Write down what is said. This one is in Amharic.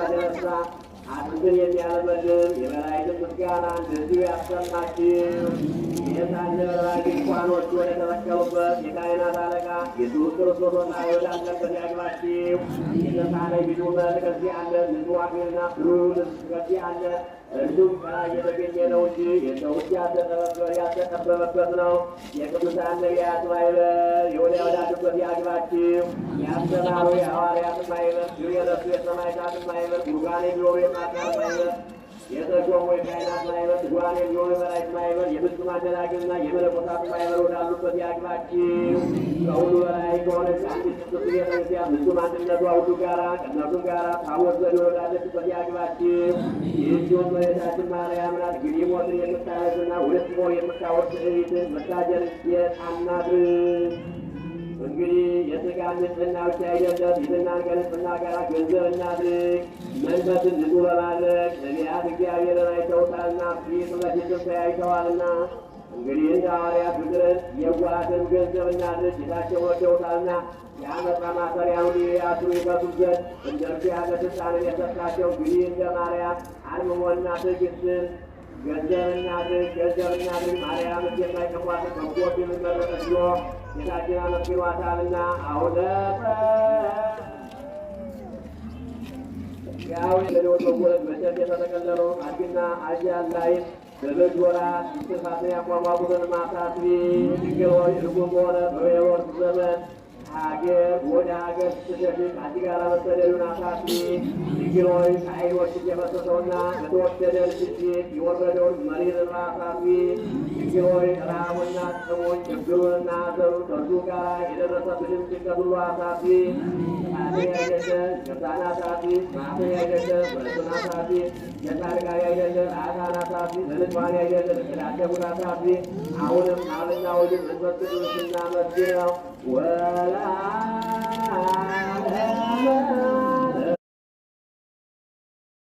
የተነሳ አጥንትን የሚያለመልም የመላእክትን ምስጋና እንደዚሁ ያሰማችሁ። የታነ በራሪ እንኳኖች ወደ ተተከሉበት የካህናት አለቃ ኢየሱስ ክርስቶስ ወዳለበት ያግባችሁ። የተሳለ ቢዱ መልክ ከዚህ አለ፣ ንጹሕ አክሊልና ብሩህ ልብስ ከዚህ አለ። እርሱም ከላይ የተገኘ ነው እንጂ የሰው እጅ ያልተጠበበበት ነው። የቅዱሳን ነቢያት ማኅበር ወዳሉበት ያግባችሁ። ያስተማሩ የሐዋርያት ማኅበር የረሱ የሰማዕታት ማኅበር ጉባኤ የሚኖሩ የማርያም ማኅበር የተሾሙ የካህናት ማኅበር ጉባኤ የሚኖሩ የመላእክት ማኅበር የፍጹማን ደናግልና የመነኮሳት ማኅበር ወዳሉበት ያግባችሁ። ከሁሉ በላይ ከሆነች አንዲት ቅድስት ቤተክርስቲያን ፍጹም አንድነቷ ሁሉ ጋራ ከእነርሱም ጋራ ታቦት ዘንድ ወዳለችበት ያግባችሁ። ይህችም እመቤታችን ማርያም ናት። እንግዲህ ሞትን የምታረዝና ሁለት ሞት የምታወርድ እሪትን መታጀር የጣናት። እንግዲህ የሥጋ ንጽሕና ብቻ አይደለም፣ የትናን ከንጽሕና ጋር ገንዘብ እናድርግ። መንፈስን ንጹሕ በማድረግ ነቢያት እግዚአብሔርን አይተውታልና ፊት ለፊትም ተያይተዋልና። እንግዲህ እንደ ሐዋርያት ፍቅርን የዋሃትን ገንዘብ እናድርግ። ጌታቸውን ወደውታልና የዓመፃ ማሰሪያውን ያስሩ ይፈቱት ዘንድ እንደ እርሱ ያለ ሥልጣንን የሰጣቸው። እንግዲህ እንደ ማርያም አርምሞና ትዕግስትን ገንዘብ እናድርግ። ማርያም የማይጠፏትን በጎ የምትመረጠች ሲሆ ጌታችን አመስግኗታልና። አሁነ ያው የሌሎች በጎለት በጨርቅ የተጠቀለለው አድግና አጃን ላይ በበግ ወራት እንስሳትን ያቋቋሙትን ማሳስቢ ድንግል ሆይ ርጉም በሆነ በወርቅ ዘመን ሀገር ወደ ሀገር ስትሸሽ ከአንቺ ጋር መሰደዱን አሳስቢ። ድንግል ሆይ ከዓይኖች የፈሰሰውና በተወደደ ልጅሽ የወረደውን መሪር እንባ አሳስቢ። ድንግል ሆይ ረሃቡና ጥሙን ችግሩንና ሐዘኑን ከእርሱ ጋር የደረሰብሽን ጭንቀት ሁሉ አሳስቢ። ኃጢአት ያይደለ ቅርታን አሳስቢ። ማዕተብ ያይደለ በረቱን አሳስቢ። የጻድቃን ያይደለ ኃጥአን አሳስቢ። ለንጹሐን ያይደለ ለተዳደጉት አሳስቢ። አሁንም አብና ወልድን መንፈስ ቅዱስን እናመስግነው። ወላ